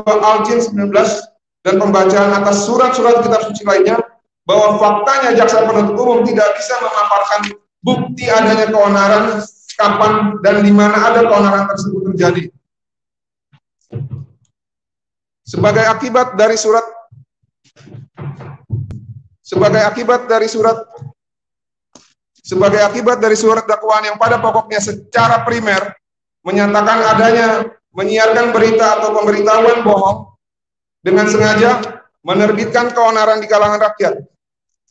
Al-Jin 19 dan pembacaan atas surat-surat kitab suci lainnya, bahwa faktanya jaksa penuntut umum tidak bisa memaparkan bukti adanya keonaran, kapan dan di mana ada keonaran tersebut terjadi. Sebagai akibat dari surat dakwaan yang pada pokoknya secara primer menyatakan adanya menyiarkan berita atau pemberitahuan bohong dengan sengaja menerbitkan keonaran di kalangan rakyat.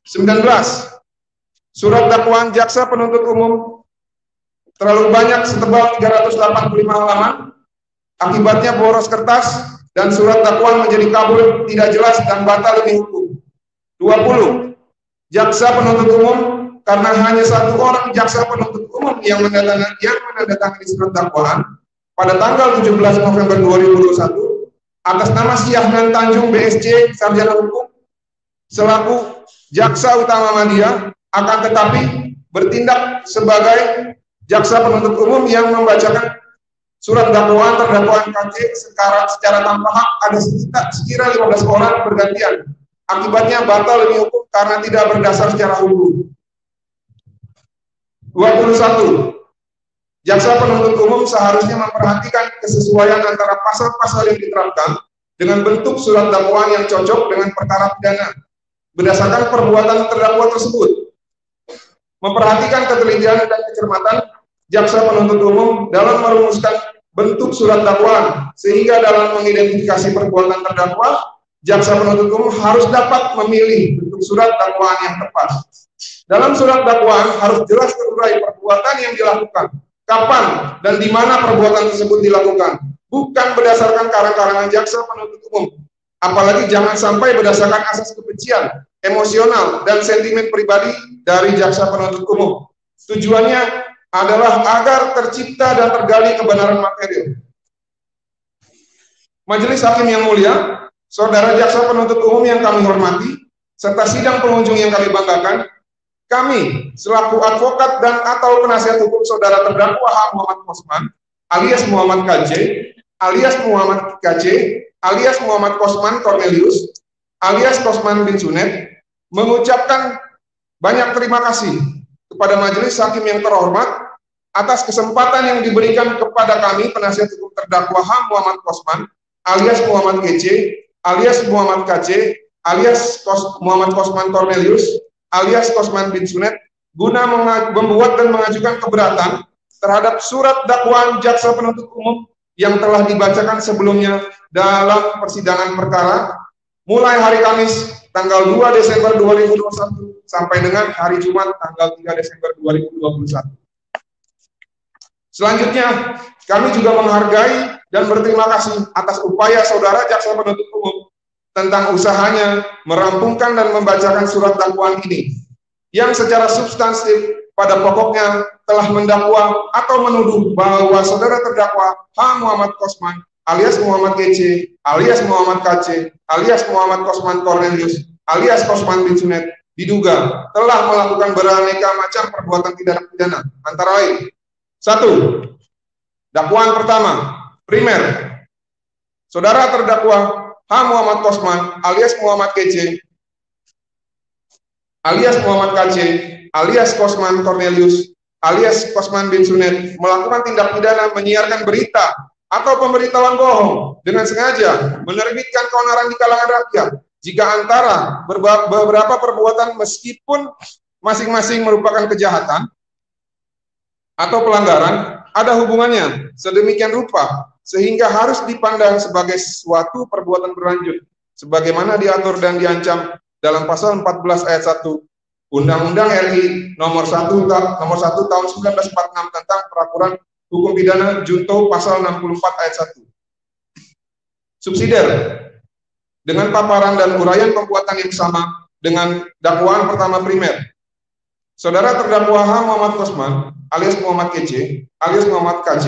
19. Surat dakwaan jaksa penuntut umum terlalu banyak, setebal 385 halaman. Akibatnya boros kertas dan surat dakwaan menjadi kabur, tidak jelas dan batal demi hukum. 20. Jaksa penuntut umum, karena hanya satu orang jaksa penuntut umum yang menandatangani surat dakwaan pada tanggal 17 November 2021 atas nama Syahnan Tanjung BSC Sarjana Hukum selaku jaksa utama Madya, akan tetapi bertindak sebagai jaksa penuntut umum yang membacakan surat dakwaan terdakwa KC secara tanpa hak ada sekira 15 orang bergantian. Akibatnya batal demi hukum karena tidak berdasar secara hukum. 21. Jaksa penuntut umum seharusnya memperhatikan kesesuaian antara pasal-pasal yang diterapkan dengan bentuk surat dakwaan yang cocok dengan perkara pidana berdasarkan perbuatan terdakwa tersebut. Memperhatikan ketelitian dan kecermatan jaksa penuntut umum dalam merumuskan bentuk surat dakwaan, sehingga dalam mengidentifikasi perbuatan terdakwa, jaksa penuntut umum harus dapat memilih bentuk surat dakwaan yang tepat. Dalam surat dakwaan harus jelas terurai perbuatan yang dilakukan, kapan dan di mana perbuatan tersebut dilakukan, bukan berdasarkan karang-karangan jaksa penuntut umum. Apalagi jangan sampai berdasarkan asas kebencian, emosional, dan sentimen pribadi dari jaksa penuntut umum. Tujuannya adalah agar tercipta dan tergali kebenaran material. Majelis Hakim yang mulia, saudara jaksa penuntut umum yang kami hormati, serta sidang pengunjung yang kami banggakan, kami selaku advokat dan atau penasihat hukum saudara terdakwa H. Muhammad Kosman alias Muhammad KJ alias Muhammad KJ alias Muhammad Kosman Cornelius alias Kosman bin Sunet mengucapkan banyak terima kasih kepada Majelis Hakim yang terhormat atas kesempatan yang diberikan kepada kami penasihat hukum terdakwa H. Muhammad Kosman alias Muhammad KJ alias Muhammad KJ alias Muhammad Kosman Cornelius alias Kosman bin Sunet guna membuat dan mengajukan keberatan terhadap surat dakwaan jaksa penuntut umum yang telah dibacakan sebelumnya dalam persidangan perkara mulai hari Kamis tanggal 2 Desember 2021 sampai dengan hari Jumat tanggal 3 Desember 2021. Selanjutnya, kami juga menghargai dan berterima kasih atas upaya saudara jaksa penuntut umum tentang usahanya merampungkan dan membacakan surat dakwaan ini yang secara substantif pada pokoknya telah mendakwa atau menuduh bahwa saudara terdakwa H. Muhammad Kosman alias Muhammad KC alias Muhammad KC alias Muhammad Kosman Cornelius alias Kosman bin Sunet diduga telah melakukan beraneka macam perbuatan tindak pidana antara lain: 1. Dakwaan pertama, primer. Saudara terdakwa H. Muhammad Kosman alias Muhammad KC alias Muhammad KC alias Kosman Cornelius alias Kosman bin Sunet melakukan tindak pidana menyiarkan berita atau pemberitahuan bohong dengan sengaja menerbitkan keonaran di kalangan rakyat jika antara beberapa perbuatan meskipun masing-masing merupakan kejahatan atau pelanggaran ada hubungannya sedemikian rupa sehingga harus dipandang sebagai suatu perbuatan berlanjut sebagaimana diatur dan diancam dalam pasal 14 ayat 1 Undang-Undang RI nomor 1 tahun 1946 tentang peraturan hukum pidana junto pasal 64 ayat 1. Subsidiar, dengan paparan dan uraian perbuatan yang sama dengan dakwaan pertama primer, saudara terdakwa H. Muhammad Kosman alias Muhammad KC alias Muhammad KJ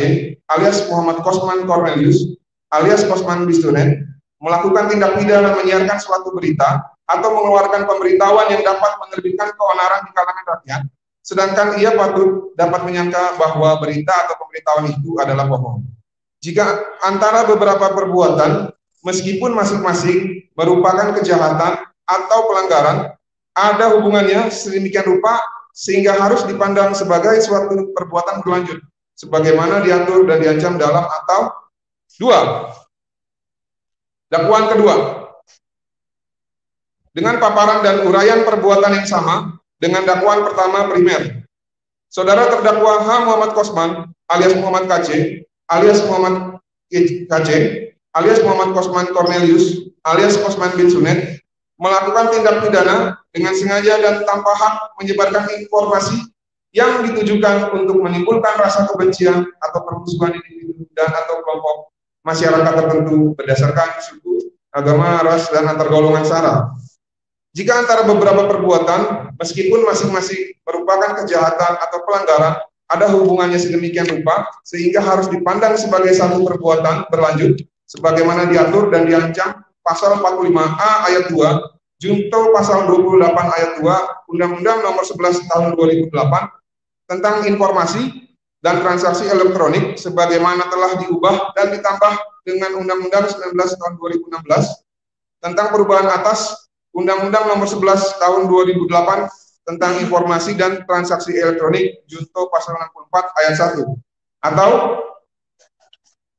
alias Muhammad Kosman Cornelius alias Kosman bin Sunet melakukan tindak pidana menyiarkan suatu berita atau mengeluarkan pemberitahuan yang dapat menerbitkan keonaran di kalangan rakyat, sedangkan ia patut dapat menyangka bahwa berita atau pemberitahuan itu adalah bohong. Jika antara beberapa perbuatan meskipun masing-masing merupakan kejahatan atau pelanggaran, ada hubungannya sedemikian rupa sehingga harus dipandang sebagai suatu perbuatan berlanjut, sebagaimana diatur dan diancam dalam atau 2. Dakwaan kedua, dengan paparan dan uraian perbuatan yang sama dengan dakwaan pertama primer. Saudara terdakwa H. Muhammad Kosman alias Muhammad KC alias Muhammad KC alias Muhammad Kosman Cornelius alias Kosman bin Sunet melakukan tindak pidana dengan sengaja dan tanpa hak menyebarkan informasi yang ditujukan untuk menimbulkan rasa kebencian atau permusuhan individu dan atau kelompok masyarakat tertentu berdasarkan suku, agama, ras, dan antar golongan sara. Jika antara beberapa perbuatan, meskipun masing-masing merupakan kejahatan atau pelanggaran, ada hubungannya sedemikian rupa, sehingga harus dipandang sebagai satu perbuatan berlanjut, sebagaimana diatur dan diancam pasal 45A ayat 2, junto pasal 28 ayat 2, Undang-Undang nomor 11 tahun 2008, tentang informasi dan transaksi elektronik, sebagaimana telah diubah dan ditambah dengan Undang-Undang 19 tahun 2016, tentang perubahan atas Undang-Undang nomor 11 tahun 2008 tentang informasi dan transaksi elektronik junto pasal 64 ayat 1. Atau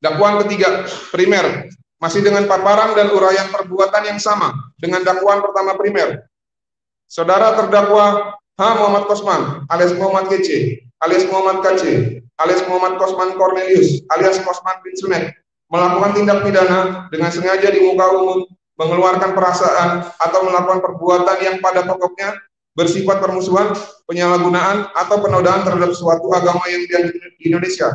dakwaan ketiga primer, masih dengan paparan dan uraian perbuatan yang sama dengan dakwaan pertama primer. Saudara terdakwa H. Muhammad Kosman alias Muhammad KC alias Muhammad KC alias Muhammad Kosman Cornelius alias Kosman bin Sunet melakukan tindak pidana dengan sengaja di muka umum, mengeluarkan perasaan atau melakukan perbuatan yang pada pokoknya bersifat permusuhan, penyalahgunaan, atau penodaan terhadap suatu agama yang di Indonesia.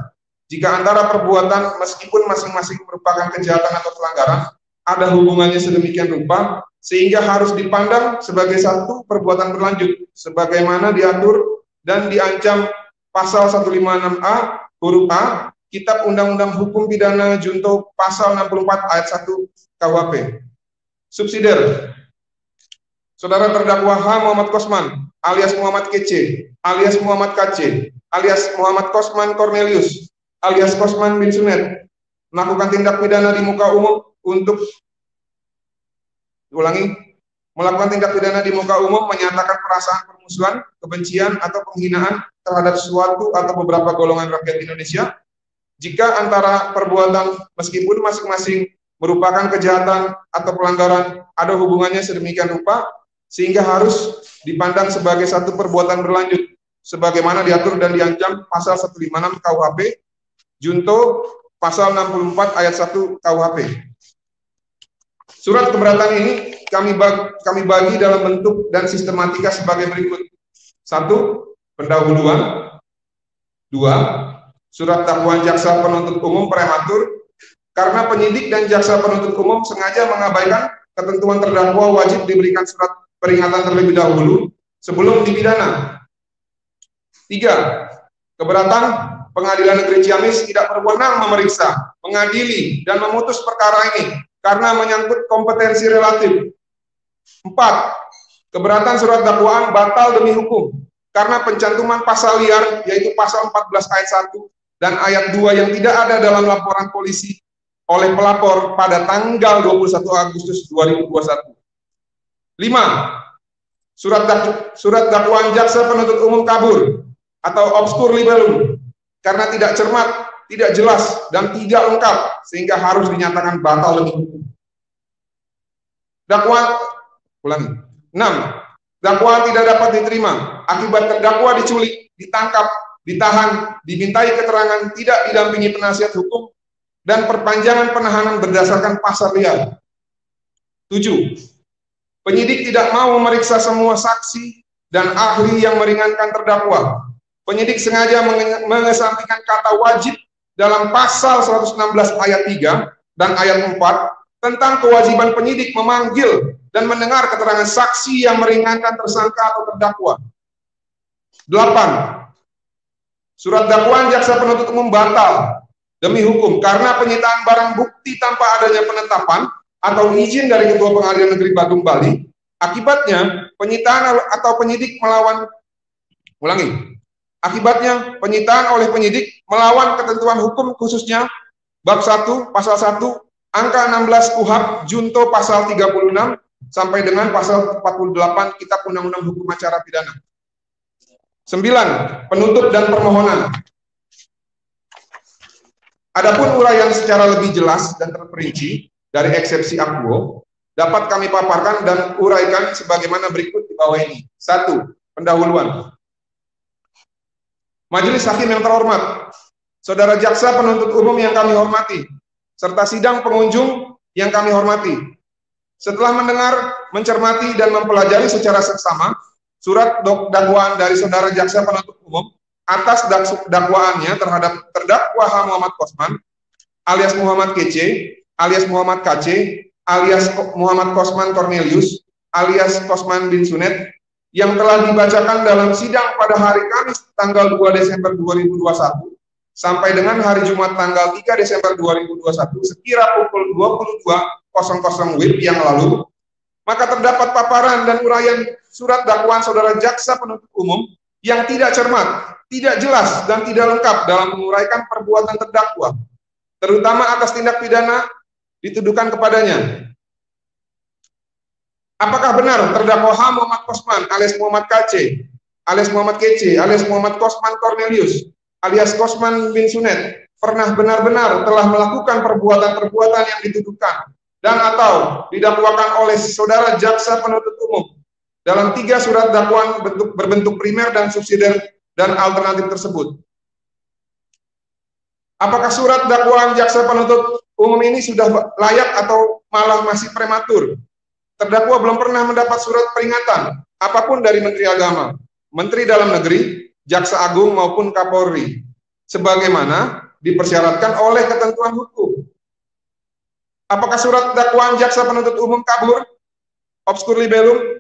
Jika antara perbuatan meskipun masing-masing merupakan kejahatan atau pelanggaran, ada hubungannya sedemikian rupa, sehingga harus dipandang sebagai satu perbuatan berlanjut, sebagaimana diatur dan diancam pasal 156A huruf A, Kitab Undang-Undang Hukum Pidana junto pasal 64 ayat 1 KUHP. Subsidiar, saudara terdakwa H. Muhammad Kosman alias Muhammad KC alias Muhammad KC alias Muhammad Kosman Cornelius alias Kosman bin Sunet melakukan tindak pidana di muka umum melakukan tindak pidana di muka umum menyatakan perasaan permusuhan, kebencian atau penghinaan terhadap suatu atau beberapa golongan rakyat Indonesia. Jika antara perbuatan meskipun masing-masing merupakan kejahatan atau pelanggaran, ada hubungannya sedemikian rupa sehingga harus dipandang sebagai satu perbuatan berlanjut, sebagaimana diatur dan diancam pasal 156 KUHP junto pasal 64 ayat 1 KUHP. Surat keberatan ini kami bagi dalam bentuk dan sistematika sebagai berikut. 1. Pendahuluan. 2. Surat dakwaan jaksa penuntut umum prematur karena penyidik dan jaksa penuntut umum sengaja mengabaikan ketentuan terdakwa wajib diberikan surat peringatan terlebih dahulu sebelum dipidana. 3. Keberatan Pengadilan Negeri Ciamis tidak berwenang memeriksa, mengadili, dan memutus perkara ini karena menyangkut kompetensi relatif. 4. Keberatan surat dakwaan batal demi hukum karena pencantuman pasal liar yaitu pasal 14 ayat 1 dan ayat 2 yang tidak ada dalam laporan polisi oleh pelapor pada tanggal 21 Agustus 2021. 5. Surat dakwaan jaksa penuntut umum kabur atau obskur libellum karena tidak cermat, tidak jelas, dan tidak lengkap sehingga harus dinyatakan batal demi hukum. Dakwaan 6. Dakwaan tidak dapat diterima akibat terdakwa diculik, ditangkap, ditahan, dimintai keterangan, tidak didampingi penasihat hukum, dan perpanjangan penahanan berdasarkan pasal liar. 7. Penyidik tidak mau memeriksa semua saksi dan ahli yang meringankan terdakwa. Penyidik sengaja mengesampingkan kata wajib dalam pasal 116 ayat 3 dan ayat 4 tentang kewajiban penyidik memanggil dan mendengar keterangan saksi yang meringankan tersangka atau terdakwa. 8. Surat dakwaan jaksa penuntut umum batal demi hukum karena penyitaan barang bukti tanpa adanya penetapan atau izin dari Ketua Pengadilan Negeri Badung, Bali. Akibatnya penyitaan atau penyidik Akibatnya penyitaan oleh penyidik melawan ketentuan hukum khususnya bab 1 pasal 1 angka 16 KUHP junto pasal 36 sampai dengan pasal 48 Kitab Undang-Undang Hukum Acara Pidana. 9. Penuntut dan permohonan. Adapun uraian secara lebih jelas dan terperinci dari eksepsi akuo dapat kami paparkan dan uraikan sebagaimana berikut di bawah ini. 1. Pendahuluan. Majelis Hakim yang terhormat, Saudara Jaksa Penuntut Umum yang kami hormati, serta sidang pengunjung yang kami hormati. Setelah mendengar, mencermati, dan mempelajari secara seksama surat dakwaan dari Saudara Jaksa Penuntut Umum atas dakwaannya terhadap terdakwa H. Muhammad Kosman alias Muhammad KC alias Muhammad KC alias Muhammad Kosman Cornelius alias Kosman bin Sunet yang telah dibacakan dalam sidang pada hari Kamis tanggal 2 Desember 2021 sampai dengan hari Jumat tanggal 3 Desember 2021 sekira pukul 22.00 WIB yang lalu, maka terdapat paparan dan uraian surat dakwaan Saudara Jaksa Penuntut Umum yang tidak cermat, tidak jelas, dan tidak lengkap dalam menguraikan perbuatan terdakwa, terutama atas tindak pidana dituduhkan kepadanya. Apakah benar terdakwa H. Muhammad Kosman alias Muhammad KC alias Muhammad KC alias Muhammad Kosman Cornelius alias Kosman bin Sunet pernah benar-benar telah melakukan perbuatan-perbuatan yang dituduhkan dan atau didakwakan oleh Saudara Jaksa Penuntut Umum dalam 3 surat dakwaan berbentuk primer dan subsidiar dan alternatif tersebut? Apakah surat dakwaan Jaksa Penuntut Umum ini sudah layak atau malah masih prematur? Terdakwa belum pernah mendapat surat peringatan apapun dari Menteri Agama, Menteri Dalam Negeri, Jaksa Agung maupun Kapolri, sebagaimana dipersyaratkan oleh ketentuan hukum. Apakah surat dakwaan Jaksa Penuntut Umum kabur, obskur libellum?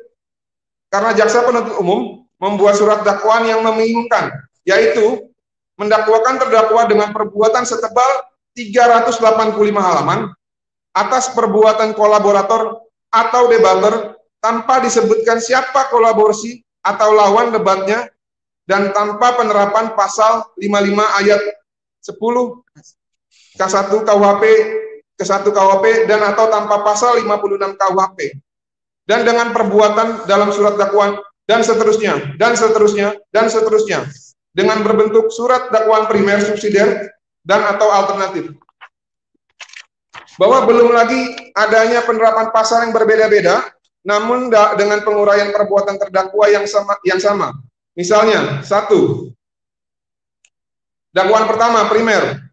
Karena Jaksa Penuntut Umum membuat surat dakwaan yang membingungkan, yaitu mendakwakan terdakwa dengan perbuatan setebal 385 halaman atas perbuatan kolaborator atau debater tanpa disebutkan siapa kolaborasi atau lawan debatnya dan tanpa penerapan pasal 55 ayat 10 K1 KUHP ke-1 KUHP dan atau tanpa pasal 56 KUHP, dan dengan perbuatan dalam surat dakwaan dan seterusnya dan seterusnya dan seterusnya dengan berbentuk surat dakwaan primer, subsidiar, dan atau alternatif. Bahwa belum lagi adanya penerapan pasal yang berbeda-beda, namun dengan penguraian perbuatan terdakwa yang sama. Misalnya, 1. Dakwaan pertama primer.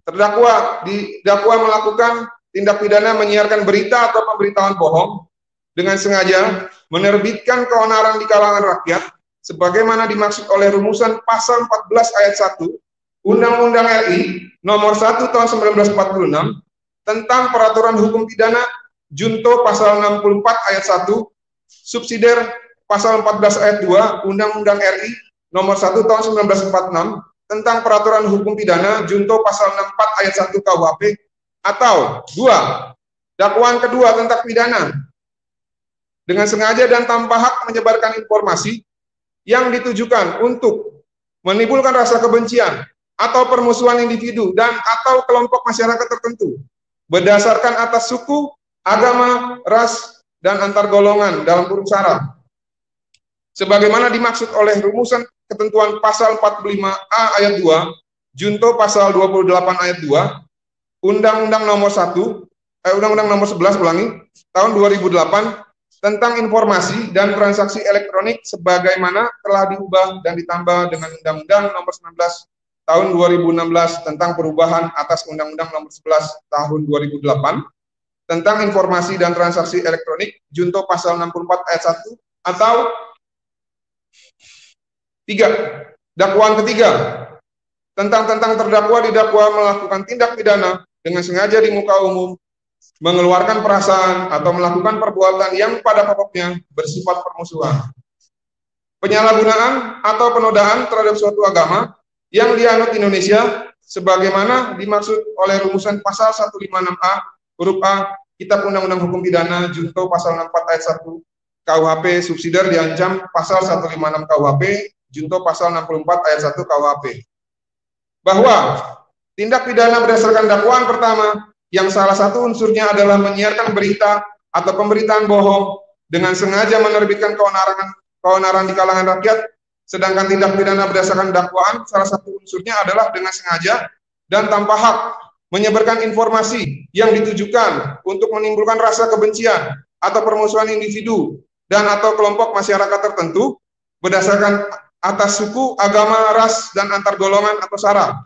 Terdakwa didakwa melakukan tindak pidana menyiarkan berita atau pemberitahuan bohong dengan sengaja menerbitkan keonaran di kalangan rakyat sebagaimana dimaksud oleh rumusan pasal 14 ayat 1 Undang-Undang RI nomor 1 tahun 1946 tentang peraturan hukum pidana junto pasal 64 ayat 1 subsidiar pasal 14 ayat 2 Undang-Undang RI nomor 1 tahun 1946 tentang peraturan hukum pidana junto pasal 64 ayat 1 KUHP, atau 2. Dakwaan kedua tentang pidana dengan sengaja dan tanpa hak menyebarkan informasi yang ditujukan untuk menimbulkan rasa kebencian atau permusuhan individu dan atau kelompok masyarakat tertentu berdasarkan atas suku, agama, ras, dan antar golongan dalam kurung syarat, sebagaimana dimaksud oleh rumusan ketentuan pasal 45A ayat 2, junto pasal 28 ayat 2, Undang-Undang nomor 11 tahun 2008 tentang informasi dan transaksi elektronik sebagaimana telah diubah dan ditambah dengan Undang-Undang nomor 19 tahun 2016 tentang perubahan atas Undang-Undang nomor 11 tahun 2008 tentang informasi dan transaksi elektronik junto pasal 64 ayat 1, atau 3. Dakwaan ketiga tentang terdakwa didakwa melakukan tindak pidana dengan sengaja di muka umum, mengeluarkan perasaan atau melakukan perbuatan yang pada pokoknya bersifat permusuhan, penyalahgunaan atau penodaan terhadap suatu agama yang dianut Indonesia sebagaimana dimaksud oleh rumusan pasal 156A huruf A Kitab Undang-Undang Hukum Pidana junto pasal 64 ayat 1 KUHP subsidiar diancam pasal 156 KUHP junto pasal 64 ayat 1 KUHP, bahwa tindak pidana berdasarkan dakwaan pertama yang salah satu unsurnya adalah menyiarkan berita atau pemberitaan bohong dengan sengaja menerbitkan keonaran di kalangan rakyat, sedangkan tindak pidana berdasarkan dakwaan salah satu unsurnya adalah dengan sengaja dan tanpa hak menyebarkan informasi yang ditujukan untuk menimbulkan rasa kebencian atau permusuhan individu dan atau kelompok masyarakat tertentu berdasarkan atas suku, agama, ras, dan antar golongan atau sara.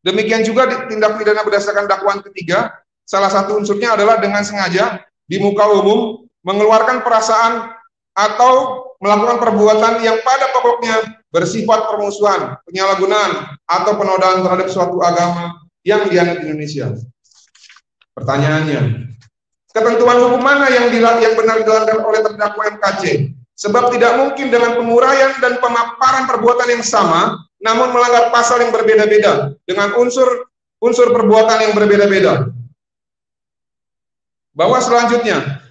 Demikian juga tindak pidana berdasarkan dakwaan ketiga, salah satu unsurnya adalah dengan sengaja di muka umum mengeluarkan perasaan atau melakukan perbuatan yang pada pokoknya bersifat permusuhan, penyalahgunaan, atau penodaan terhadap suatu agama yang dianut Indonesia. Pertanyaannya, ketentuan hukum mana yang benar dilanggar oleh terdakwa MKC? Sebab tidak mungkin dengan penguraian dan pemaparan perbuatan yang sama, namun melanggar pasal yang berbeda-beda dengan unsur perbuatan yang berbeda-beda. Bahwa selanjutnya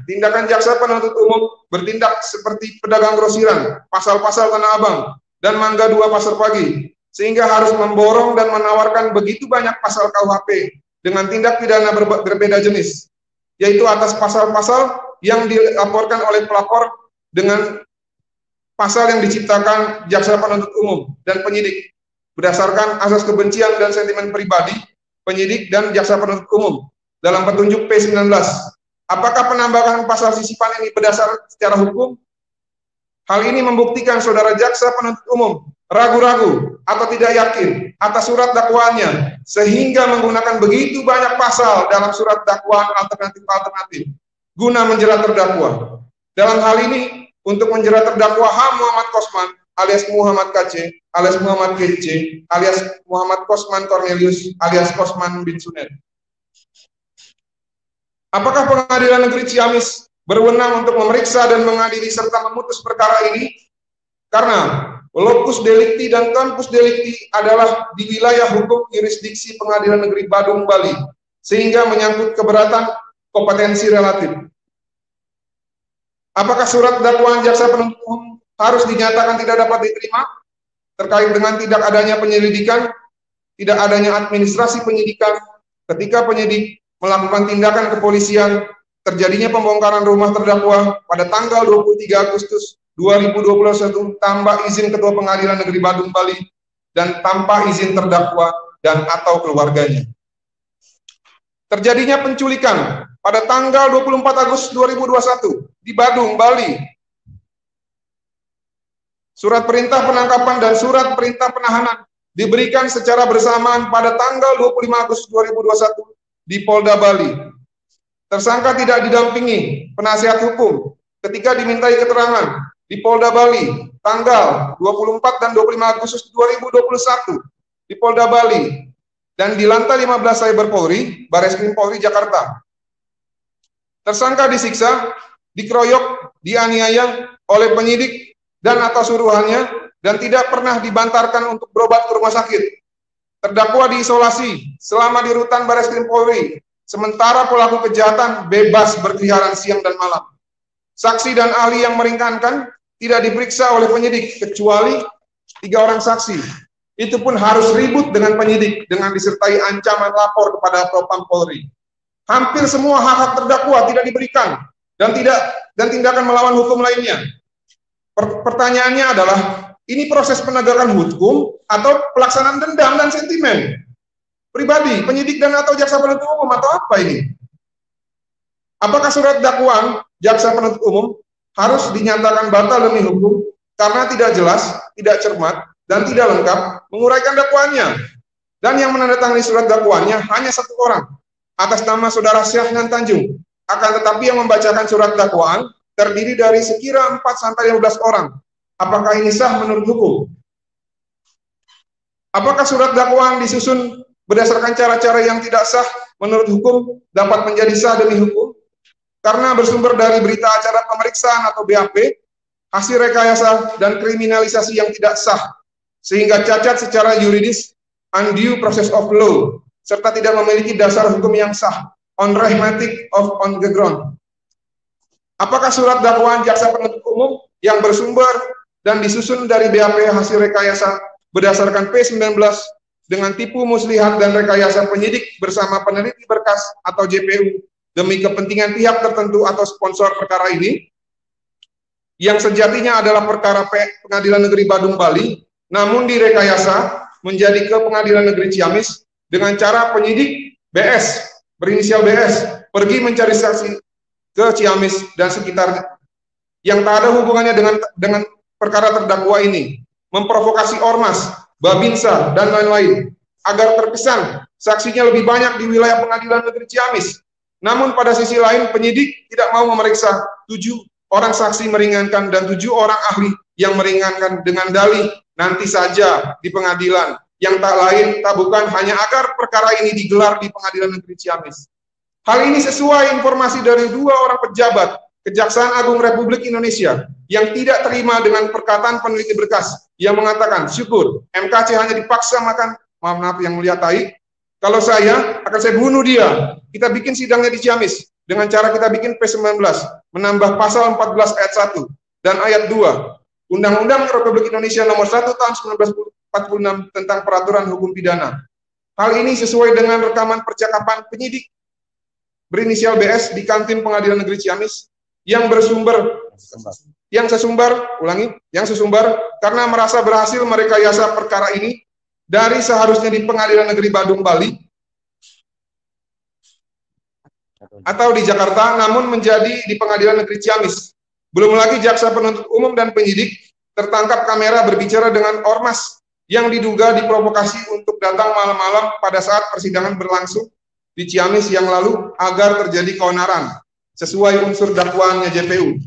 tindakan jaksa penuntut umum bertindak seperti pedagang grosiran, pasal-pasal Tanah Abang dan Mangga 2 Pasar Pagi, sehingga harus memborong dan menawarkan begitu banyak pasal KUHP dengan tindak pidana berbeda jenis, yaitu atas pasal-pasal yang dilaporkan oleh pelapor dengan pasal yang diciptakan jaksa penuntut umum dan penyidik berdasarkan asas kebencian dan sentimen pribadi penyidik dan jaksa penuntut umum dalam petunjuk P19. Apakah penambahan pasal sisipan ini berdasar secara hukum? Hal ini membuktikan saudara jaksa penuntut umum ragu-ragu atau tidak yakin atas surat dakwaannya sehingga menggunakan begitu banyak pasal dalam surat dakwaan alternatif guna menjerat terdakwa. Dalam hal ini untuk menjerat terdakwa H. Muhammad Kosman alias Muhammad KC alias Muhammad KC alias Muhammad Kosman Cornelius alias Kosman bin Sunet. Apakah Pengadilan Negeri Ciamis berwenang untuk memeriksa dan mengadili serta memutus perkara ini? Karena locus delicti dan campus delicti adalah di wilayah hukum jurisdiksi Pengadilan Negeri Badung, Bali, sehingga menyangkut keberatan kompetensi relatif. Apakah surat dakwaan jaksa penuntut umum harus dinyatakan tidak dapat diterima terkait dengan tidak adanya penyelidikan, tidak adanya administrasi penyidikan ketika penyidik melakukan tindakan kepolisian, terjadinya pembongkaran rumah terdakwa pada tanggal 23 Agustus 2021 tanpa izin Ketua Pengadilan Negeri Badung, Bali, dan tanpa izin terdakwa dan atau keluarganya. Terjadinya penculikan pada tanggal 24 Agustus 2021 di Badung, Bali. Surat perintah penangkapan dan surat perintah penahanan diberikan secara bersamaan pada tanggal 25 Agustus 2021 di Polda Bali. Tersangka tidak didampingi penasihat hukum ketika dimintai keterangan di Polda Bali tanggal 24 dan 25 Agustus 2021 di Polda Bali dan di Lantai 15 Cyber Polri, Bareskrim Polri Jakarta. Tersangka disiksa, dikeroyok, dianiaya oleh penyidik dan atau suruhannya dan tidak pernah dibantarkan untuk berobat ke rumah sakit. Terdakwa diisolasi selama di rutan Bareskrim Polri, sementara pelaku kejahatan bebas berkeliaran siang dan malam. Saksi dan ahli yang meringankan tidak diperiksa oleh penyidik kecuali 3 orang saksi. Itu pun harus ribut dengan penyidik dengan disertai ancaman lapor kepada Propam Polri. Hampir semua hak-hak terdakwa tidak diberikan dan tindakan melawan hukum lainnya. Pertanyaannya adalah, ini proses penegakan hukum atau pelaksanaan dendam dan sentimen pribadi penyidik dan atau jaksa penuntut umum atau apa ini? Apakah surat dakwaan jaksa penuntut umum harus dinyatakan batal demi hukum karena tidak jelas, tidak cermat, dan tidak lengkap menguraikan dakwaannya? Dan yang menandatangani surat dakwaannya hanya 1 orang atas nama saudara Syahnan Tanjung. Akan tetapi yang membacakan surat dakwaan terdiri dari sekira 4-15 orang. Apakah ini sah menurut hukum? Apakah surat dakwaan disusun berdasarkan cara-cara yang tidak sah menurut hukum dapat menjadi sah demi hukum? Karena bersumber dari berita acara pemeriksaan atau BAP, hasil rekayasa dan kriminalisasi yang tidak sah, sehingga cacat secara yuridis, undue process of law, serta tidak memiliki dasar hukum yang sah, unrahmatic of on the ground. Apakah surat dakwaan jaksa penuntut umum yang bersumber dan disusun dari BAP hasil rekayasa berdasarkan P19 dengan tipu muslihat dan rekayasa penyidik bersama peneliti berkas atau JPU demi kepentingan pihak tertentu atau sponsor perkara ini, yang sejatinya adalah perkara Pengadilan Negeri Badung Bali, namun direkayasa menjadi ke Pengadilan Negeri Ciamis dengan cara penyidik BS, berinisial BS, pergi mencari saksi ke Ciamis dan sekitarnya yang tak ada hubungannya dengan perkara terdakwa ini, memprovokasi ormas, Babinsa, dan lain-lain, agar terkesan saksinya lebih banyak di wilayah Pengadilan Negeri Ciamis. Namun pada sisi lain, penyidik tidak mau memeriksa 7 orang saksi meringankan dan 7 orang ahli yang meringankan dengan dalih nanti saja di pengadilan, yang tak lain tak bukan hanya agar perkara ini digelar di Pengadilan Negeri Ciamis. Hal ini sesuai informasi dari 2 orang pejabat Kejaksaan Agung Republik Indonesia yang tidak terima dengan perkataan peneliti berkas yang mengatakan, syukur MKC hanya dipaksa makan, maaf yang mulia tai, kalau saya akan saya bunuh dia. Kita bikin sidangnya di Ciamis dengan cara kita bikin P19, menambah pasal 14 ayat 1 dan ayat 2 Undang-Undang Republik Indonesia nomor 1 tahun 1946 tentang peraturan hukum pidana. Hal ini sesuai dengan rekaman percakapan penyidik berinisial BS di kantin Pengadilan Negeri Ciamis yang sesumbar karena merasa berhasil merekayasa perkara ini dari seharusnya di Pengadilan Negeri Badung Bali atau di Jakarta, namun menjadi di Pengadilan Negeri Ciamis. Belum lagi jaksa penuntut umum dan penyidik tertangkap kamera berbicara dengan ormas yang diduga diprovokasi untuk datang malam-malam pada saat persidangan berlangsung di Ciamis yang lalu agar terjadi keonaran sesuai unsur dakwaannya JPU.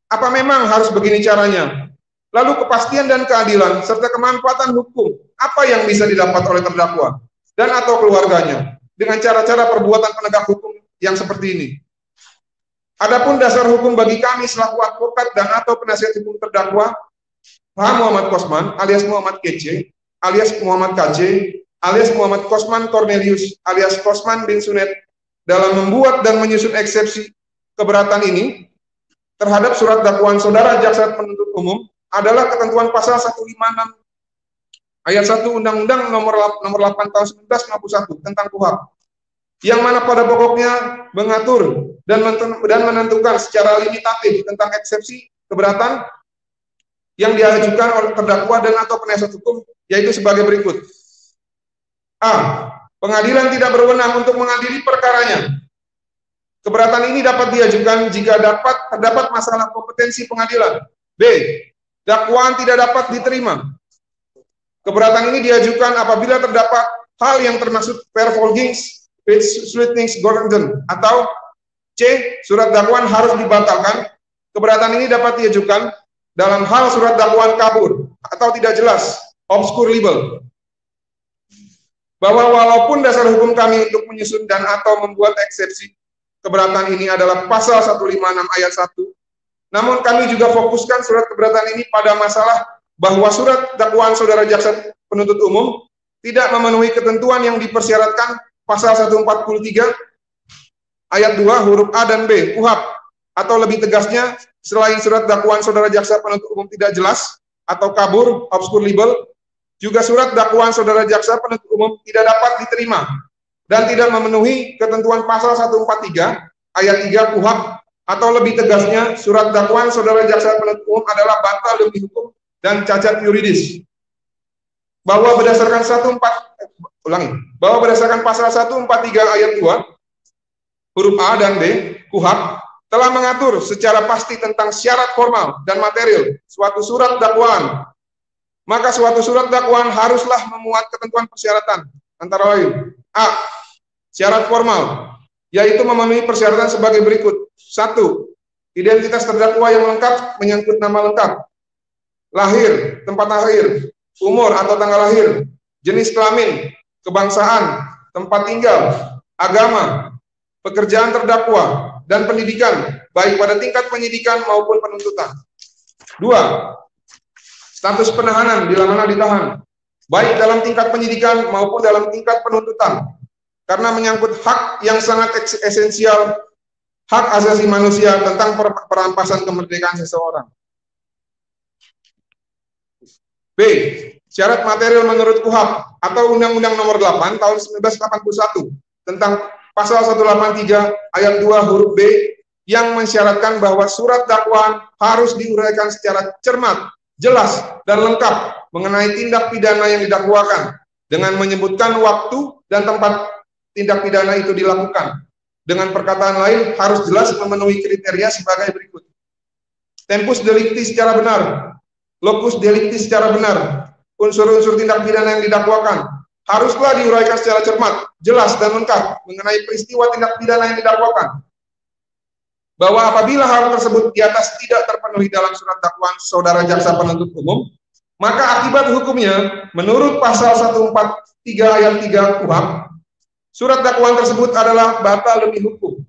Apa memang harus begini caranya? Lalu kepastian dan keadilan serta kemanfaatan hukum apa yang bisa didapat oleh terdakwa dan atau keluarganya dengan cara-cara perbuatan penegak hukum yang seperti ini? Adapun dasar hukum bagi kami selaku advokat dan atau penasihat hukum terdakwa, Pak Muhammad Kosman alias Muhammad KC alias Muhammad KJ alias Muhammad Kosman Cornelius alias Kosman bin Sunet dalam membuat dan menyusun eksepsi keberatan ini terhadap surat dakwaan saudara jaksa penuntut umum adalah ketentuan pasal 156 ayat 1 Undang-Undang nomor 8 tahun 1951 tentang KUHP, yang mana pada pokoknya mengatur dan menentukan secara limitatif tentang eksepsi keberatan yang diajukan oleh terdakwa dan atau penasihat hukum, yaitu sebagai berikut. A. Pengadilan tidak berwenang untuk mengadili perkaranya. Keberatan ini dapat diajukan jika terdapat masalah kompetensi pengadilan. B. Dakwaan tidak dapat diterima. Keberatan ini diajukan apabila terdapat hal yang termasuk perforgings, sweetnings, golden, atau C. Surat dakwaan harus dibatalkan. Keberatan ini dapat diajukan dalam hal surat dakwaan kabur atau tidak jelas, obscure libel. Bahwa walaupun dasar hukum kami untuk menyusun dan atau membuat eksepsi keberatan ini adalah pasal 156 ayat 1, namun kami juga fokuskan surat keberatan ini pada masalah bahwa surat dakwaan saudara jaksa penuntut umum tidak memenuhi ketentuan yang dipersyaratkan pasal 143 ayat 2 huruf A dan B KUHP, atau lebih tegasnya, selain surat dakwaan saudara jaksa penuntut umum tidak jelas atau kabur, obscure libel, juga surat dakwaan saudara jaksa penuntut umum tidak dapat diterima dan tidak memenuhi ketentuan pasal 143 ayat 3 KUHP, atau lebih tegasnya, surat dakwaan saudara jaksa penuntut umum adalah batal demi hukum dan cacat yuridis. Bahwa berdasarkan pasal 143 ayat 2 huruf A dan B KUHP telah mengatur secara pasti tentang syarat formal dan material suatu surat dakwaan, maka suatu surat dakwaan haruslah memuat ketentuan persyaratan antara lain. A. Syarat formal, yaitu memenuhi persyaratan sebagai berikut. 1. Identitas terdakwa yang lengkap menyangkut nama lengkap, lahir, tempat lahir, umur atau tanggal lahir, jenis kelamin, kebangsaan, tempat tinggal, agama, pekerjaan terdakwa, dan pendidikan, baik pada tingkat penyidikan maupun penuntutan. 2. Status penahanan bila mana ditahan, baik dalam tingkat penyidikan maupun dalam tingkat penuntutan, karena menyangkut hak yang sangat esensial, hak asasi manusia tentang perampasan kemerdekaan seseorang. B. syarat material menurut KUHP atau Undang-Undang Nomor 8 Tahun 1981 tentang Pasal 183 Ayat 2 huruf B yang mensyaratkan bahwa surat dakwaan harus diuraikan secara cermat, jelas, dan lengkap mengenai tindak pidana yang didakwakan dengan menyebutkan waktu dan tempat tindak pidana itu dilakukan. Dengan perkataan lain, harus jelas memenuhi kriteria sebagai berikut. Tempus delicti secara benar, locus delicti secara benar, unsur-unsur tindak pidana yang didakwakan haruslah diuraikan secara cermat, jelas, dan lengkap mengenai peristiwa tindak pidana yang didakwakan. Bahwa apabila hal tersebut di atas tidak terpenuhi dalam surat dakwaan saudara jaksa penuntut umum, maka akibat hukumnya menurut pasal 143 ayat 3 KUHP, surat dakwaan tersebut adalah batal demi hukum.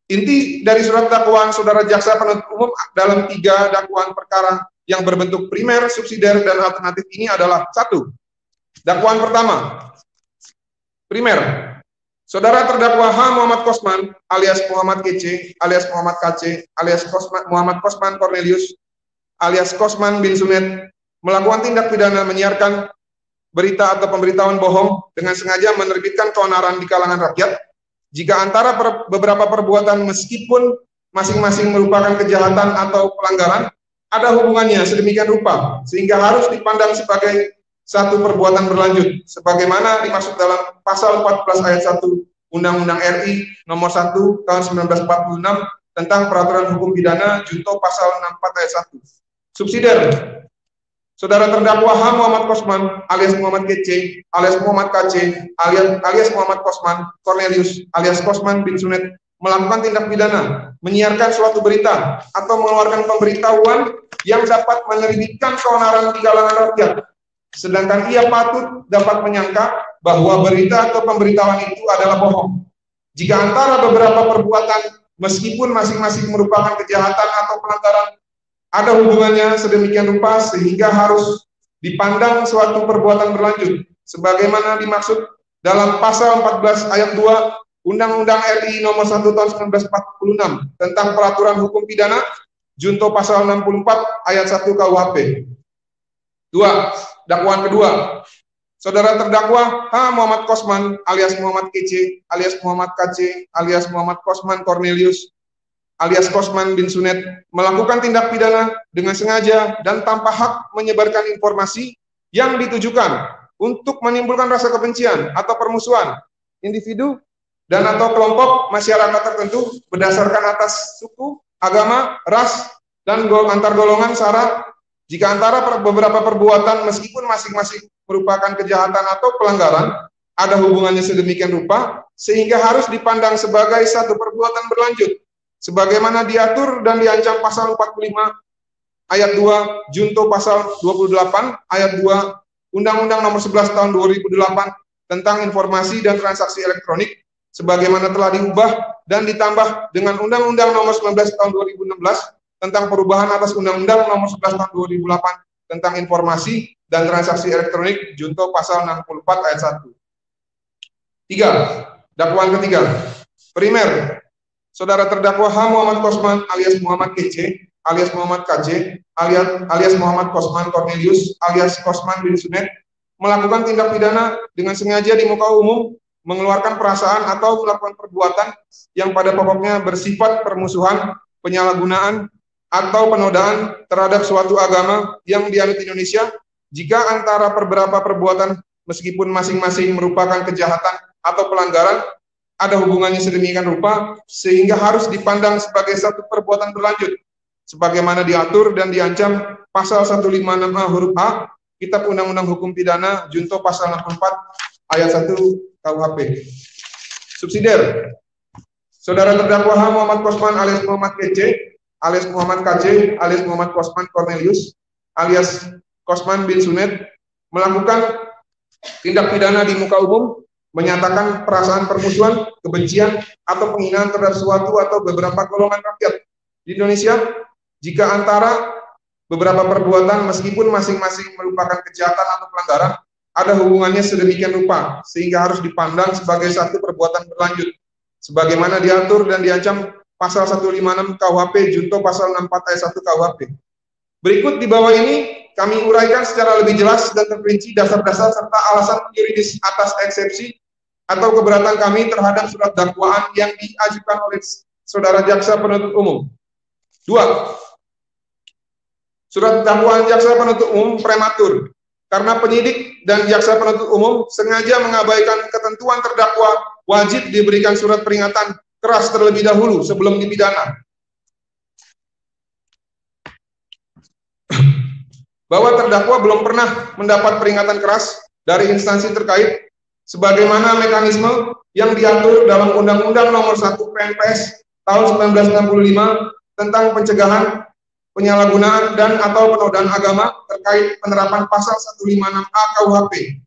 Inti dari surat dakwaan saudara jaksa penuntut umum dalam 3 dakwaan perkara yang berbentuk primer, subsidiar, dan alternatif ini adalah: 1. Dakwaan pertama, primer. Saudara terdakwa H. Muhammad Kosman alias Muhammad KC alias Muhammad KC alias Muhammad Kosman Cornelius alias Kosman bin Sunet melakukan tindak pidana menyiarkan berita atau pemberitahuan bohong dengan sengaja menerbitkan keonaran di kalangan rakyat jika antara beberapa perbuatan meskipun masing-masing merupakan kejahatan atau pelanggaran ada hubungannya sedemikian rupa sehingga harus dipandang sebagai satu perbuatan berlanjut sebagaimana dimaksud dalam pasal 14 ayat 1 Undang-Undang RI nomor 1 tahun 1946 tentang peraturan hukum pidana junto pasal 64 ayat 1. Subsidiar. Saudara terdakwa H. Muhammad Kosman alias Muhammad KC alias Muhammad KC alias Muhammad Kosman Cornelius alias Kosman bin Sunet melakukan tindak pidana menyiarkan suatu berita atau mengeluarkan pemberitahuan yang dapat menerbitkan keonaran di kalangan rakyat, sedangkan ia patut dapat menyangka bahwa berita atau pemberitahuan itu adalah bohong. Jika antara beberapa perbuatan meskipun masing-masing merupakan kejahatan atau pelanggaran ada hubungannya sedemikian rupa sehingga harus dipandang suatu perbuatan berlanjut sebagaimana dimaksud dalam pasal 14 ayat 2 Undang-Undang RI nomor 1 tahun 1946 tentang peraturan hukum pidana junto pasal 64 ayat 1 KUHP. 2. Dakwaan kedua. Saudara terdakwa H. Muhammad Kosman alias Muhammad KC alias Muhammad KC alias Muhammad Kosman Cornelius alias Kosman bin Sunet melakukan tindak pidana dengan sengaja dan tanpa hak menyebarkan informasi yang ditujukan untuk menimbulkan rasa kebencian atau permusuhan individu dan atau kelompok masyarakat tertentu berdasarkan atas suku, agama, ras, dan antar golongan sara. Jika antara beberapa perbuatan meskipun masing-masing merupakan kejahatan atau pelanggaran ada hubungannya sedemikian rupa sehingga harus dipandang sebagai satu perbuatan berlanjut sebagaimana diatur dan diancam pasal 45 ayat 2 junto pasal 28 ayat 2 Undang-Undang Nomor 11 tahun 2008 tentang informasi dan transaksi elektronik sebagaimana telah diubah dan ditambah dengan Undang-Undang Nomor 19 tahun 2016 tentang perubahan atas Undang-Undang Nomor 11 tahun 2008 tentang informasi dan transaksi elektronik junto pasal 64 ayat 1. 3. Dakwaan ketiga. Primer. Saudara terdakwa H. Muhammad Kosman alias Muhammad KC alias Muhammad KC alias Muhammad Kosman Cornelius alias Kosman bin Sunet melakukan tindak pidana dengan sengaja di muka umum mengeluarkan perasaan atau melakukan perbuatan yang pada pokoknya bersifat permusuhan, penyalahgunaan, atau penodaan terhadap suatu agama yang dianut Indonesia jika antara beberapa perbuatan meskipun masing-masing merupakan kejahatan atau pelanggaran ada hubungannya sedemikian rupa sehingga harus dipandang sebagai satu perbuatan berlanjut sebagaimana diatur dan diancam pasal 156A huruf A Kitab Undang-Undang Hukum Pidana junto pasal 64 ayat 1 KUHP. Subsidiar. Saudara terdakwa H. Muhammad Kosman alias Muhammad KC alias Muhammad KC alias Muhammad Kosman Cornelius alias Kosman bin Sunet melakukan tindak pidana di muka umum menyatakan perasaan permusuhan, kebencian, atau penghinaan terhadap suatu atau beberapa golongan rakyat di Indonesia jika antara beberapa perbuatan meskipun masing-masing merupakan kejahatan atau pelanggaran ada hubungannya sedemikian rupa sehingga harus dipandang sebagai satu perbuatan berlanjut sebagaimana diatur dan diancam pasal 156 KUHP junto pasal 64 ayat 1 KUHP. Berikut di bawah ini kami uraikan secara lebih jelas dan terperinci dasar-dasar serta alasan yuridis atas eksepsi atau keberatan kami terhadap surat dakwaan yang diajukan oleh Saudara Jaksa Penuntut Umum. 2. Surat dakwaan Jaksa Penuntut Umum prematur karena penyidik dan Jaksa Penuntut Umum sengaja mengabaikan ketentuan terdakwa wajib diberikan surat peringatan keras terlebih dahulu sebelum dipidana. Bahwa terdakwa belum pernah mendapat peringatan keras dari instansi terkait sebagaimana mekanisme yang diatur dalam Undang-Undang Nomor 1 PNPS tahun 1965 tentang pencegahan penyalahgunaan dan atau penodaan agama terkait penerapan pasal 156A KUHP.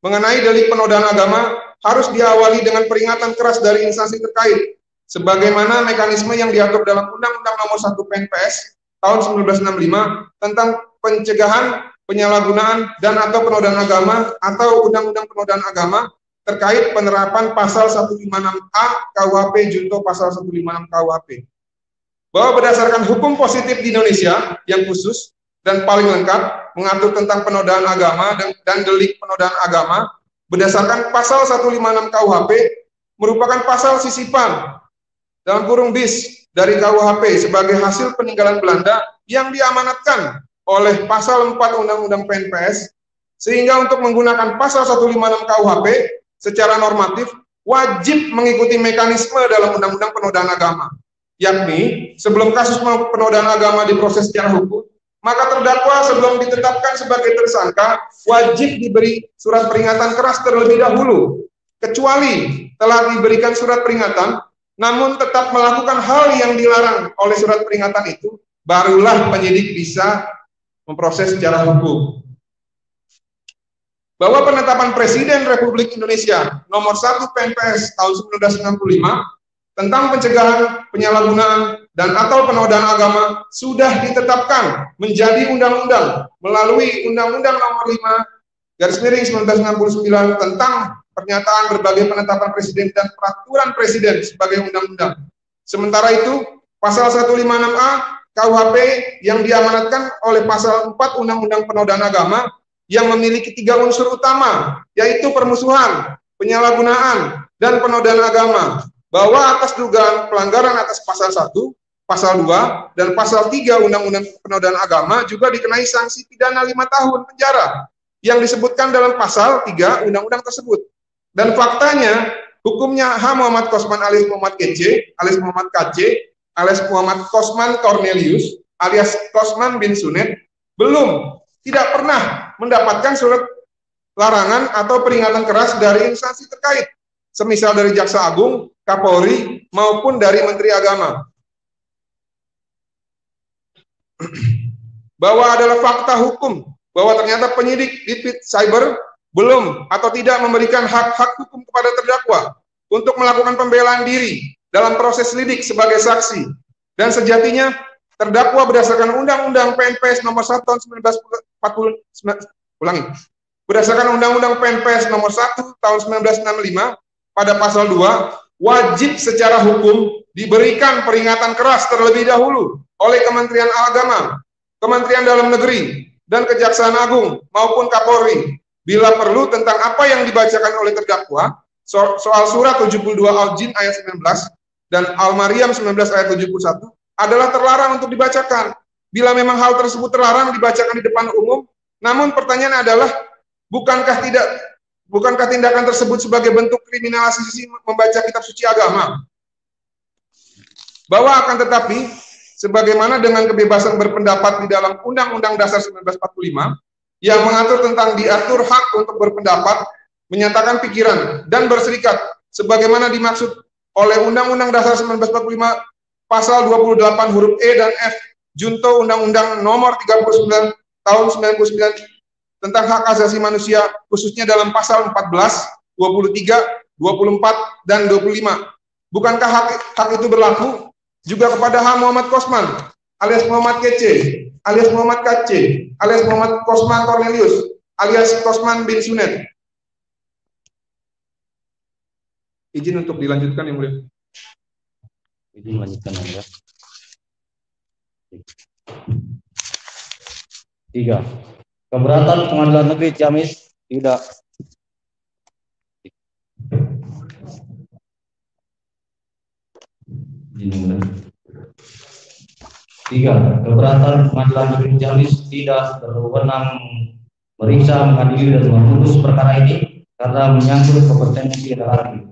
Mengenai delik penodaan agama harus diawali dengan peringatan keras dari instansi terkait sebagaimana mekanisme yang diatur dalam Undang-Undang Nomor 1 PNPS tahun 1965 tentang pencegahan penyalahgunaan dan atau penodaan agama atau Undang-Undang Penodaan Agama terkait penerapan pasal 156A KUHP junto pasal 156 KUHP. Bahwa berdasarkan hukum positif di Indonesia yang khusus dan paling lengkap mengatur tentang penodaan agama dan delik penodaan agama berdasarkan pasal 156 KUHP merupakan pasal sisipan dalam kurung bis dari KUHP sebagai hasil peninggalan Belanda yang diamanatkan oleh pasal 4 Undang-Undang PNPS, sehingga untuk menggunakan pasal 156 KUHP secara normatif wajib mengikuti mekanisme dalam Undang-Undang Penodaan Agama, yakni sebelum kasus penodaan agama diproses secara hukum, maka terdakwa sebelum ditetapkan sebagai tersangka wajib diberi surat peringatan keras terlebih dahulu, kecuali telah diberikan surat peringatan namun tetap melakukan hal yang dilarang oleh surat peringatan itu, barulah penyidik bisa memproses secara hukum. Bahwa penetapan Presiden Republik Indonesia Nomor 1 PNPS tahun 1965 tentang pencegahan penyalahgunaan dan atau penodaan agama sudah ditetapkan menjadi undang-undang melalui Undang-Undang Nomor 5/1969 tentang pernyataan berbagai penetapan presiden dan peraturan presiden sebagai undang-undang. Sementara itu, pasal 156A KUHP yang diamanatkan oleh pasal 4 Undang-Undang Penodaan Agama yang memiliki 3 unsur utama, yaitu permusuhan, penyalahgunaan, dan penodaan agama, bahwa atas dugaan pelanggaran atas pasal 1, pasal 2, dan pasal 3 Undang-Undang Penodaan Agama juga dikenai sanksi pidana 5 tahun penjara yang disebutkan dalam pasal 3 undang-undang tersebut. Dan faktanya, hukumnya H. Muhammad Kosman alias Muhammad KC, alias Muhammad KC, alias Muhammad Kosman Cornelius, alias Kosman bin Sunet, tidak pernah mendapatkan surat larangan atau peringatan keras dari instansi terkait, semisal dari Jaksa Agung, Kapolri, maupun dari Menteri Agama. Bahwa adalah fakta hukum, bahwa ternyata penyidik di Cyber belum atau tidak memberikan hak-hak hukum kepada terdakwa untuk melakukan pembelaan diri dalam proses lidik sebagai saksi. Dan sejatinya terdakwa berdasarkan Undang-Undang PNPS Nomor 1 tahun 1945, berdasarkan Undang-Undang PNPS Nomor 1 tahun 1965 pada pasal 2 wajib secara hukum diberikan peringatan keras terlebih dahulu oleh Kementerian Agama, Kementerian Dalam Negeri, dan Kejaksaan Agung maupun Kapolri bila perlu tentang apa yang dibacakan oleh terdakwa soal surat 72 Al-Jin ayat 19 dan Al-Maryam 19 ayat 71 adalah terlarang untuk dibacakan. Bila memang hal tersebut terlarang dibacakan di depan umum, namun pertanyaan adalah bukankah tindakan tersebut sebagai bentuk kriminalisasi membaca kitab suci agama? Bahwa akan tetapi sebagaimana dengan kebebasan berpendapat di dalam Undang-Undang Dasar 1945 yang mengatur tentang diatur hak untuk berpendapat, menyatakan pikiran, dan berserikat, sebagaimana dimaksud oleh Undang-Undang Dasar 1945 pasal 28 huruf E dan F, junto Undang-Undang Nomor 39 tahun 99 tentang hak asasi manusia, khususnya dalam pasal 14, 23, 24, dan 25. Bukankah hak itu berlaku juga kepada H. Muhammad Kosman, alias Muhammad KC, alias Muhammad KC, alias Muhammad Kosman Cornelius, alias Kosman bin Sunet? Izin untuk dilanjutkan, Yang Mulia. Izin melanjutkan, Yang Mulia. 3. Keberatan Pengadilan Negeri Ciamis tidak. 3. Keberatan Pengadilan Negeri Ciamis tidak berwenang meriksa, mengadili, dan memutus perkara ini karena menyangkut kompetensi relatif.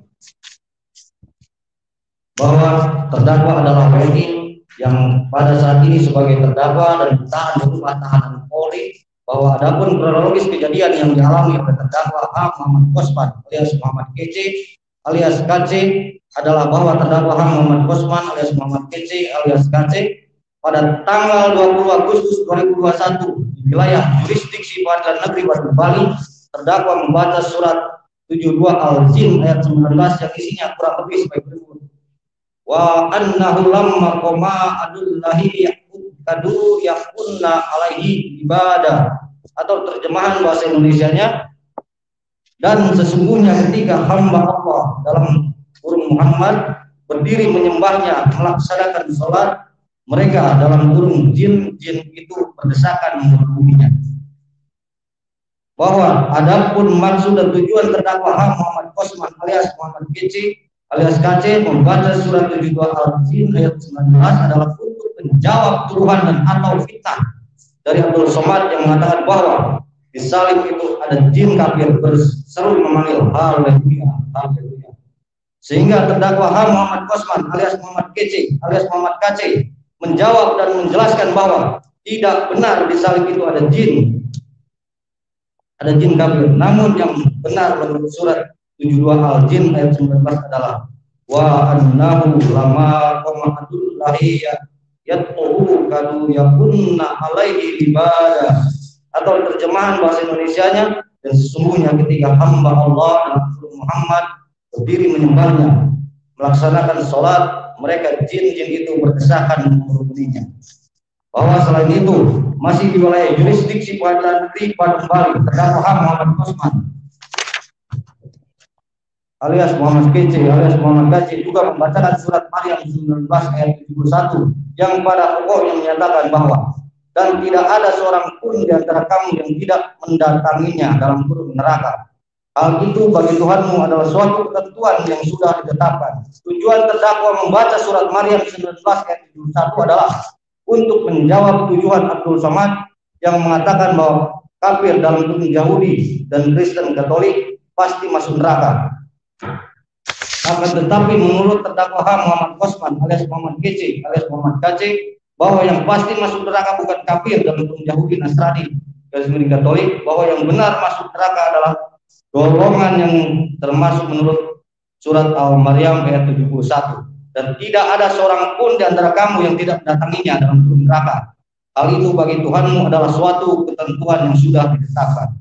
Bahwa terdakwa adalah WNI yang pada saat ini sebagai terdakwa dan ditahan di rumah tahanan Polri, bahwa adapun kronologis kejadian yang dialami oleh terdakwa H. Muhammad Kosman alias Muhammad KC alias KC adalah bahwa terdakwa H. Muhammad Kosman alias Muhammad KC alias KC pada tanggal 20 Agustus 2021 di wilayah jurisdiksi Pengadilan Negeri Batu Bali, terdakwa membaca surat 72 Al-Jin ayat 19 yang isinya kurang lebih sebagai berikut. Wa annahu lamma qama adullahi kadu yakunna alaihi ibadah, atau terjemahan bahasa Indonesianya, dan sesungguhnya ketika hamba Allah dalam kurung Muhammad berdiri menyembahnya, melaksanakan sholat, mereka dalam kurung jin-jin itu berdesakan menghubunginya. Bahwa adapun maksud dan tujuan terdakwa H. Muhammad Kosman alias Muhammad KC alias KC membaca surat 72 Al-Jin ayat 19 adalah untuk menjawab tuduhan dan atau fitnah dari Abdul Somad yang mengatakan bahwa di salib itu ada jin kafir berseru memanggil haleluya, haleluya. Sehingga terdakwa H. Muhammad Kosman alias Muhammad KC alias Muhammad KC menjawab dan menjelaskan bahwa tidak benar di salib itu ada jin kafir. Namun yang benar menurut surat 72 Al-Jin ayat 19 adalah wa annahu lama qamatul lahi yatuhu kadu yakunna alaihi ibadah, atau terjemahan bahasa Indonesianya, dan sesungguhnya ketika hamba Allah dan Muhammad berdiri menyembahnya, melaksanakan sholat, mereka jin-jin itu berdesakan menghubunginya. Bahwa selain itu masih di wilayah jurisdiksi Pengadilan Negeri Batu Bali, terdakwa H. Muhammad Kosman alias Muhammad KC alias Muhammad KC juga membacakan surat Maryam 19 ayat 71 yang pada pokoknya menyatakan bahwa dan tidak ada seorang pun di antara kamu yang tidak mendatanginya dalam kurung neraka. Hal itu bagi Tuhanmu adalah suatu ketentuan yang sudah ditetapkan. Tujuan terdakwa membaca surat Maryam 19 ayat 71 adalah untuk menjawab tujuan Abdul Somad yang mengatakan bahwa kafir dalam kurung Yahudi dan Kristen Katolik pasti masuk neraka. Akan tetapi menurut terdakwa H. Muhammad Kosman alias Muhammad KC alias Muhammad KC, bahwa yang pasti masuk neraka bukan kafir dalam kurung Yahudi, Nasrani, Kristen Katolik, bahwa yang benar masuk neraka adalah golongan yang termasuk menurut surat Al-Maryam ayat 71, dan tidak ada seorang pun di antara kamu yang tidak mendatanginya dalam kurung neraka. Hal itu bagi Tuhanmu adalah suatu ketentuan yang sudah ditetapkan.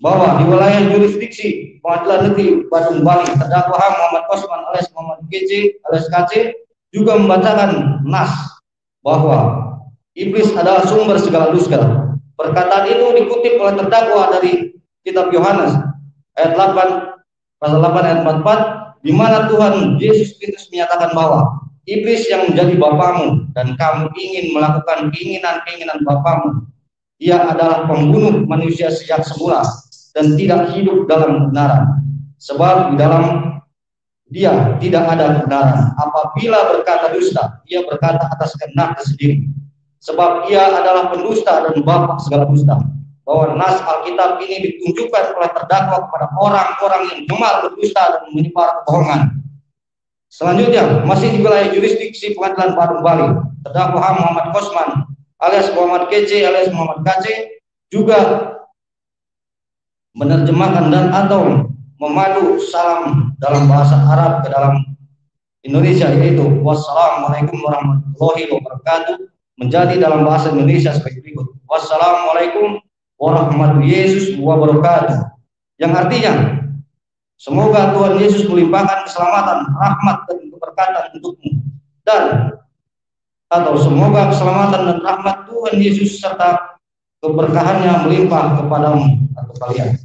Bahwa di wilayah jurisdiksi Pengadilan Negeri Batu Bali, terdakwa H. Muhammad Kosman alias Muhammad KC alias KC juga membacakan nas bahwa iblis adalah sumber segala dusta. Perkataan itu dikutip oleh terdakwa dari kitab Yohanes ayat 8 pasal 8 ayat 44, di mana Tuhan Yesus Kristus menyatakan bahwa iblis yang menjadi bapamu dan kamu ingin melakukan keinginan-keinginan bapamu, ia adalah pembunuh manusia sejak semula dan tidak hidup dalam kebenaran, sebab di dalam dia tidak ada kebenaran. Apabila berkata dusta, ia berkata atas kehendaknya sendiri, sebab ia adalah pendusta dan bapa segala dusta. Bahwa nas Alkitab ini ditunjukkan oleh terdakwa kepada orang-orang yang gemar berdusta dan menyebar kebohongan. Selanjutnya, masih di wilayah jurisdiksi Pengadilan Batu Bali, terdakwa H. Muhammad Kosman alias Muhammad KC alias Muhammad KC juga menerjemahkan dan atau memadu salam dalam bahasa Arab ke dalam Indonesia, yaitu wassalamualaikum warahmatullahi wabarakatuh, menjadi dalam bahasa Indonesia sebagai berikut: wassalamualaikum warahmatullahi wabarakatuh, yang artinya semoga Tuhan Yesus melimpahkan keselamatan, rahmat dan keberkatan untukmu, dan atau semoga keselamatan dan rahmat Tuhan Yesus serta keberkahannya melimpah kepadamu atau kalian.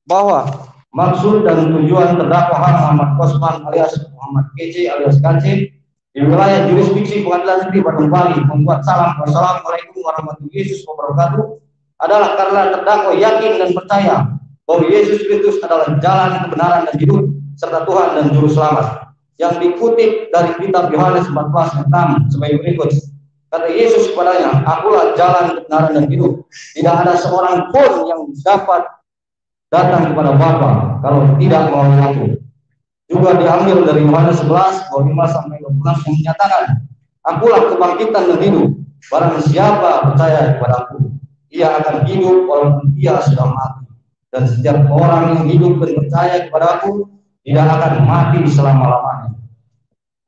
Bahwa maksud dan tujuan terdakwa Muhammad Kosman alias Muhammad KC alias KC di wilayah jurisdiksi pengadilan negeri Bandung Bali membuat salam wassalamualaikum warahmatullahi wabarakatuh adalah karena terdakwa yakin dan percaya bahwa Yesus Kristus adalah jalan kebenaran dan hidup serta Tuhan dan Juru Selamat, yang dikutip dari kitab Yohanes 14 ayat 6 sebagai berikut. Kata Yesus kepadanya, akulah jalan kebenaran dan hidup. Tidak ada seorang pun yang dapat datang kepada Bapa kalau tidak melalui aku. Juga diambil dari Yohanes 11 ayat 5 sampai 12 yang menyatakan, akulah kebangkitan dan hidup. Barang siapa percaya kepada aku, ia akan hidup walaupun ia sudah mati. Dan setiap orang yang hidup dan percaya kepada aku tidak akan mati selama-lamanya.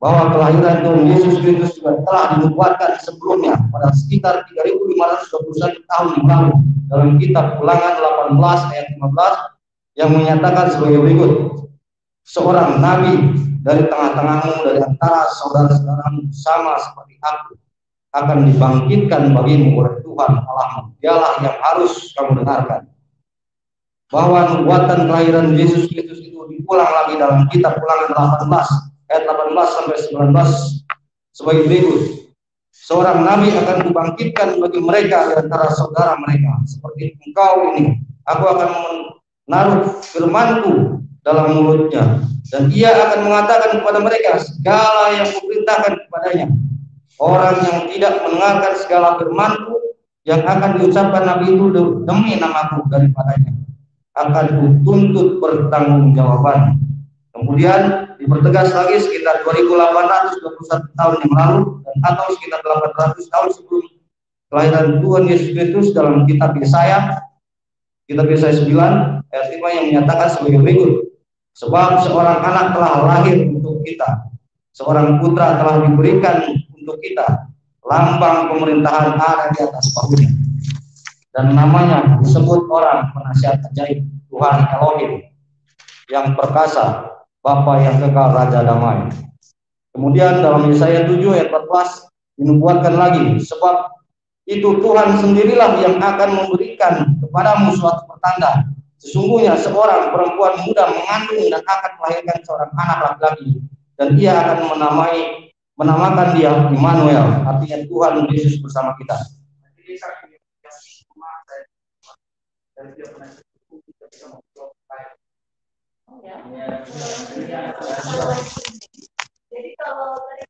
Bahwa kelahiran Tuhan Yesus Kristus juga telah dinubuatkan sebelumnya pada sekitar 3.521 tahun yang lalu dalam kitab Ulangan 18 ayat 15 yang menyatakan sebagai berikut. Seorang nabi dari tengah-tengahmu, dari antara saudara-saudaramu sama seperti aku, akan dibangkitkan bagimu oleh Tuhan Allahmu. Dialah yang harus kamu dengarkan. Bahwa nubuatan kelahiran Yesus Kristus itu diulang lagi dalam kitab Ulangan 18 ayat 18 sampai 19 sebagai berikut. Seorang nabi akan dibangkitkan bagi mereka di antara saudara mereka seperti engkau ini. Aku akan menaruh firmanku dalam mulutnya dan ia akan mengatakan kepada mereka segala yang kuperintahkan kepadanya. Orang yang tidak mendengarkan segala firmanku yang akan diucapkan nabi itu demi namaku daripadanya akan kutuntut pertanggungjawaban. Kemudian dipertegas lagi sekitar 2.821 tahun yang lalu dan atau sekitar 800 tahun sebelum kelahiran Tuhan Yesus Kristus dalam kitab Yesaya 9 ayat 5 yang menyatakan sebagai berikut. Sebab seorang anak telah lahir untuk kita, seorang putra telah diberikan untuk kita, lambang pemerintahan ada di atas bahunya, dan namanya disebut orang penasihat ajaib, Tuhan Elohim yang perkasa, Bapa yang kekal, Raja damai. Kemudian dalam Yesaya 7 ayat 14 dinubuatkan lagi, sebab itu Tuhan sendirilah yang akan memberikan kepadamu suatu pertanda. Sesungguhnya seorang perempuan muda mengandung dan akan melahirkan seorang anak laki-laki, dan ia akan menamakan dia Immanuel, artinya Tuhan Yesus bersama kita. Jadi kalau tadi